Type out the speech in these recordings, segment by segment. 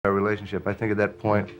Our relationship, I think at that point,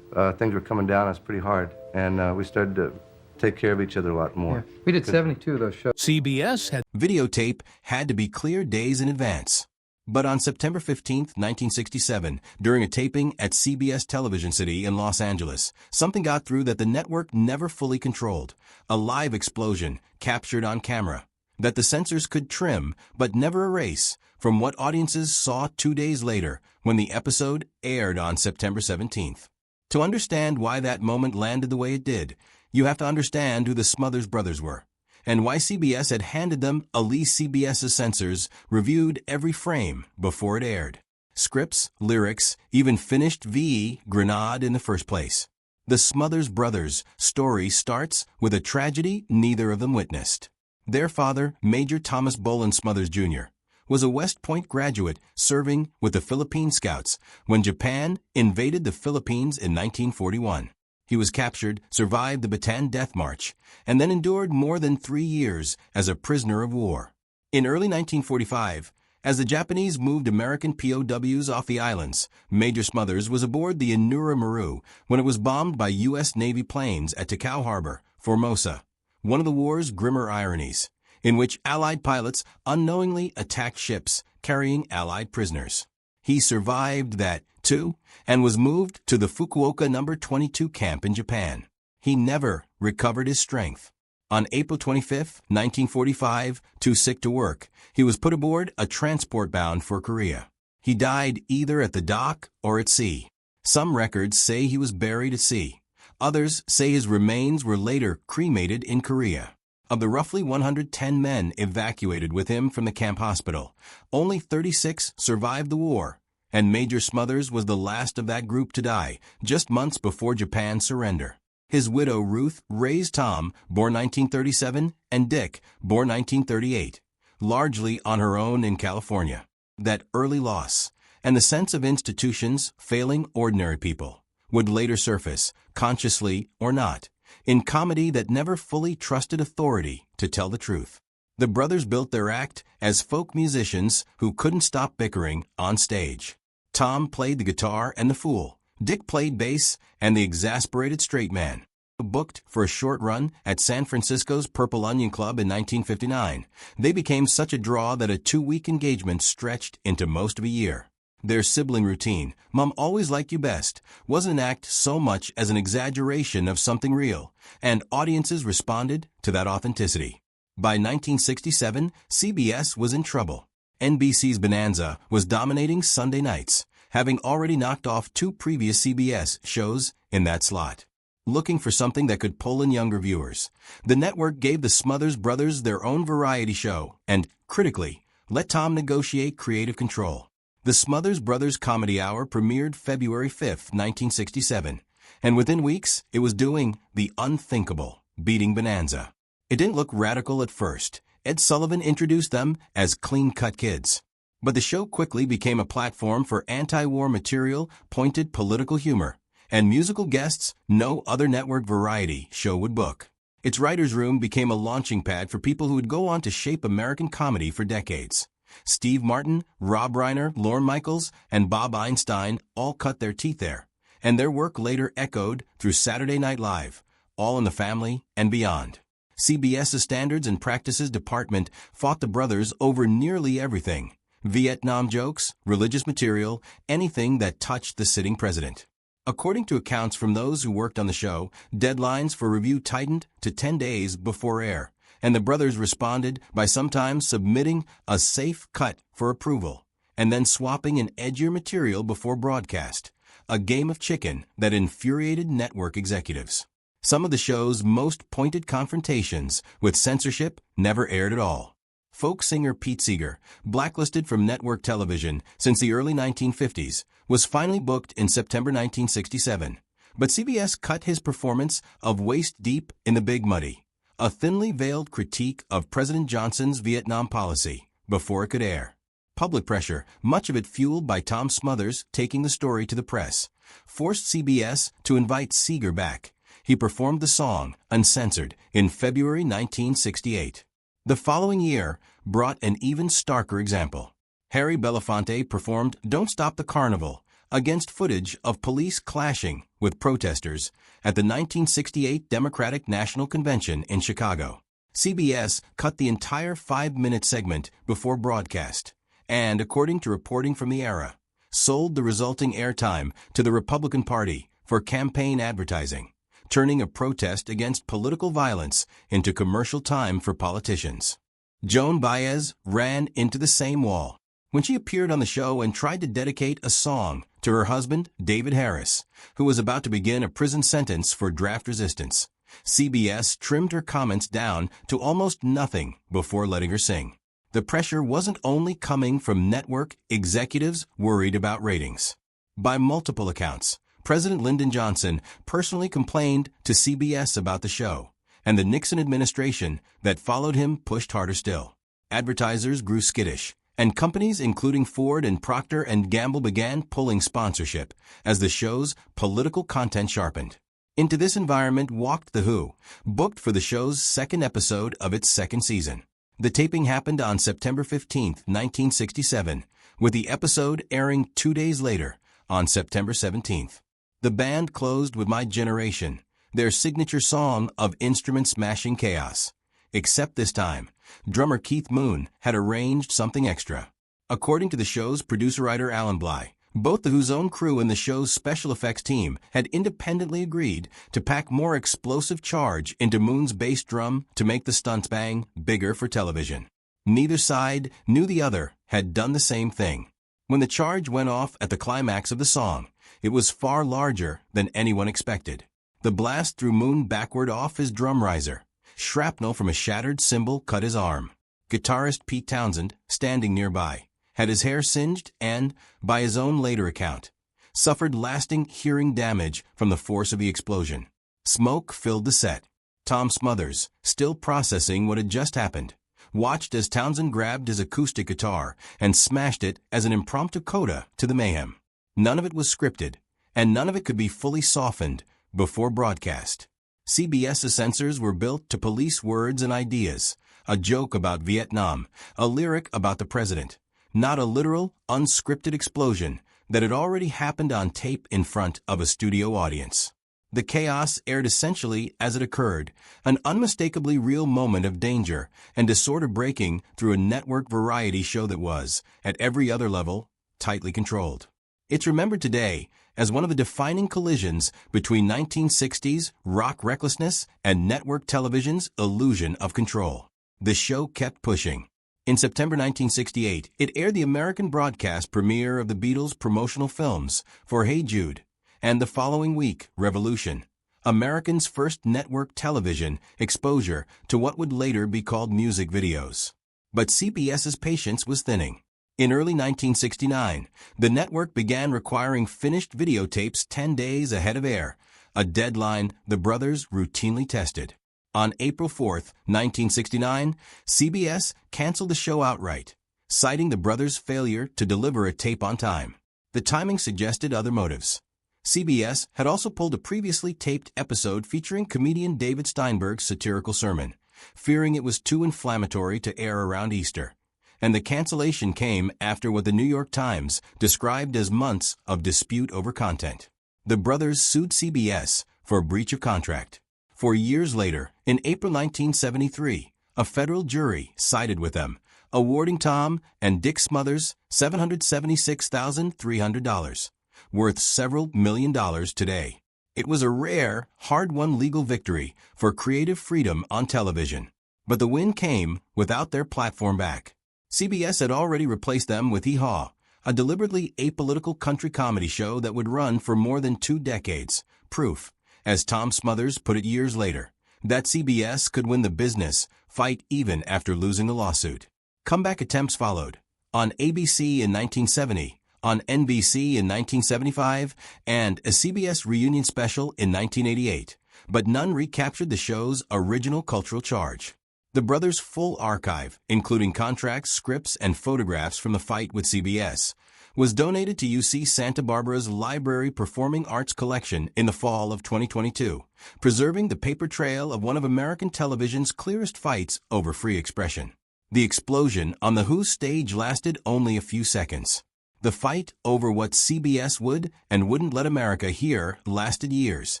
things were coming down on us pretty hard, and we started to take care of each other a lot more. Yeah. We did 72 of those shows. CBS had Videotape had to be cleared days in advance. But on September 15, 1967, during a taping at CBS Television City in Los Angeles, something got through that the network never fully controlled. A live explosion captured on camera that the censors could trim but never erase from what audiences saw 2 days later when the episode aired on September 17th. To understand why that moment landed the way it did, you have to understand who the Smothers Brothers were, and why CBS had handed them a least CBS's censors reviewed every frame before it aired. Scripts, lyrics, even finished VE Grenade in the first place. The Smothers Brothers' story starts with a tragedy neither of them witnessed. Their father, Major Thomas Bolin Smothers Jr., was a West Point graduate serving with the Philippine Scouts when Japan invaded the Philippines in 1941. He was captured, survived the Bataan Death March, and then endured more than 3 years as a prisoner of war. In early 1945, as the Japanese moved American POWs off the islands, Major Smothers was aboard the Inura Maru when it was bombed by U.S. Navy planes at Ticao Harbor, Formosa, one of the war's grimmer ironies, in which Allied pilots unknowingly attacked ships carrying Allied prisoners. He survived that, too, and was moved to the Fukuoka No. 22 camp in Japan. He never recovered his strength. On April 25, 1945, too sick to work, he was put aboard a transport bound for Korea. He died either at the dock or at sea. Some records say he was buried at sea. Others say his remains were later cremated in Korea. Of the roughly 110 men evacuated with him from the camp hospital, only 36 survived the war, and Major Smothers was the last of that group to die just months before Japan's surrender. His widow Ruth raised Tom, born 1937, and Dick, born 1938, largely on her own in California. That early loss, and the sense of institutions failing ordinary people, would later surface, consciously or not, in comedy that never fully trusted authority to tell the truth. The brothers built their act as folk musicians who couldn't stop bickering on stage. Tom played the guitar and the fool. Dick played bass and the exasperated straight man. Booked for a short run at San Francisco's Purple Onion Club in 1959, they became such a draw that a 2-week engagement stretched into most of a year. Their sibling routine, "Mom always liked you best," wasn't an act so much as an exaggeration of something real, and audiences responded to that authenticity. By 1967, CBS was in trouble. NBC's Bonanza was dominating Sunday nights, having already knocked off 2 previous CBS shows in that slot. Looking for something that could pull in younger viewers, the network gave the Smothers Brothers their own variety show and, critically, let Tom negotiate creative control. The Smothers Brothers Comedy Hour premiered February 5, 1967, and within weeks it was doing the unthinkable, beating Bonanza. It didn't look radical at first. Ed Sullivan introduced them as clean-cut kids. But the show quickly became a platform for anti-war material, pointed political humor, and musical guests no other network variety show would book. Its writer's room became a launching pad for people who would go on to shape American comedy for decades. Steve Martin, Rob Reiner, Lorne Michaels, and Bob Einstein all cut their teeth there, and their work later echoed through Saturday Night Live, All in the Family, and beyond. CBS's Standards and Practices Department fought the brothers over nearly everything: Vietnam jokes, religious material, anything that touched the sitting president. According to accounts from those who worked on the show, deadlines for review tightened to 10 days before air, and the brothers responded by sometimes submitting a safe cut for approval, and then swapping an edgier material before broadcast, a game of chicken that infuriated network executives. Some of the show's most pointed confrontations with censorship never aired at all. Folk singer Pete Seeger, blacklisted from network television since the early 1950s, was finally booked in September 1967, but CBS cut his performance of Waist Deep in the Big Muddy, a thinly veiled critique of President Johnson's Vietnam policy, before it could air. Public pressure, much of it fueled by Tom Smothers taking the story to the press, forced CBS to invite Seeger back. He performed the song, uncensored, in February 1968. The following year brought an even starker example. Harry Belafonte performed Don't Stop the Carnival, against footage of police clashing with protesters at the 1968 Democratic National Convention in Chicago. CBS cut the entire 5-minute segment before broadcast and, according to reporting from the era, sold the resulting airtime to the Republican Party for campaign advertising, turning a protest against political violence into commercial time for politicians. Joan Baez ran into the same wall when she appeared on the show and tried to dedicate a song to her husband, David Harris, who was about to begin a prison sentence for draft resistance. CBS trimmed her comments down to almost nothing before letting her sing. The pressure wasn't only coming from network executives worried about ratings. By multiple accounts, President Lyndon Johnson personally complained to CBS about the show, and the Nixon administration that followed him pushed harder still. Advertisers grew skittish, and companies including Ford and Procter & Gamble began pulling sponsorship as the show's political content sharpened. Into this environment walked The Who, booked for the show's second episode of its second season. The taping happened on September 15, 1967, with the episode airing 2 days later, on September 17th. The band closed with My Generation, their signature song of instrument-smashing chaos. Except this time, drummer Keith Moon had arranged something extra. According to the show's producer-writer Alan Bly, both The Who's own crew and the show's special effects team had independently agreed to pack more explosive charge into Moon's bass drum to make the stunts bang bigger for television. Neither side knew the other had done the same thing. When the charge went off at the climax of the song, it was far larger than anyone expected. The blast threw Moon backward off his drum riser. Shrapnel from a shattered cymbal cut his arm. Guitarist Pete Townsend, standing nearby, had his hair singed and, by his own later account, suffered lasting hearing damage from the force of the explosion. Smoke filled the set. Tom Smothers, still processing what had just happened, watched as Townsend grabbed his acoustic guitar and smashed it as an impromptu coda to the mayhem. None of it was scripted, and none of it could be fully softened before broadcast. CBS's censors were built to police words and ideas, a joke about Vietnam, a lyric about the president, not a literal, unscripted explosion that had already happened on tape in front of a studio audience. The chaos aired essentially as it occurred, an unmistakably real moment of danger and disorder breaking through a network variety show that was, at every other level, tightly controlled. It's remembered today as one of the defining collisions between 1960s rock recklessness and network television's illusion of control. The show kept pushing. In September 1968, it aired the American broadcast premiere of the Beatles' promotional films for Hey Jude, and the following week, Revolution, Americans' first network television exposure to what would later be called music videos. But CBS's patience was thinning. In early 1969, the network began requiring finished videotapes 10 days ahead of air, a deadline the brothers routinely tested. On April 4, 1969, CBS canceled the show outright, citing the brothers' failure to deliver a tape on time. The timing suggested other motives. CBS had also pulled a previously taped episode featuring comedian David Steinberg's satirical sermon, fearing it was too inflammatory to air around Easter. And the cancellation came after what the New York Times described as months of dispute over content. The brothers sued CBS for a breach of contract. 4 years later, in April 1973, a federal jury sided with them, awarding Tom and Dick Smothers $776,300, worth several $1 million today. It was a rare, hard-won legal victory for creative freedom on television, but the win came without their platform back. CBS had already replaced them with Hee Haw, a deliberately apolitical country comedy show that would run for more than 2 decades, proof, as Tom Smothers put it years later, that CBS could win the business fight even after losing the lawsuit. Comeback attempts followed, on ABC in 1970, on NBC in 1975, and a CBS reunion special in 1988, but none recaptured the show's original cultural charge. The brothers' full archive, including contracts, scripts, and photographs from the fight with CBS, was donated to UC Santa Barbara's Library Performing Arts Collection in the fall of 2022, preserving the paper trail of one of American television's clearest fights over free expression. The explosion on The Who's stage lasted only a few seconds. The fight over what CBS would and wouldn't let America hear lasted years,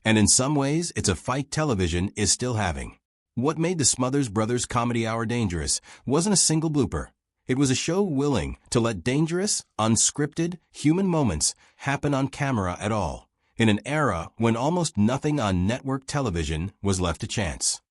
and in some ways it's a fight television is still having. What made the Smothers Brothers Comedy Hour dangerous wasn't a single blooper. It was a show willing to let dangerous, unscripted, human moments happen on camera at all, in an era when almost nothing on network television was left to chance.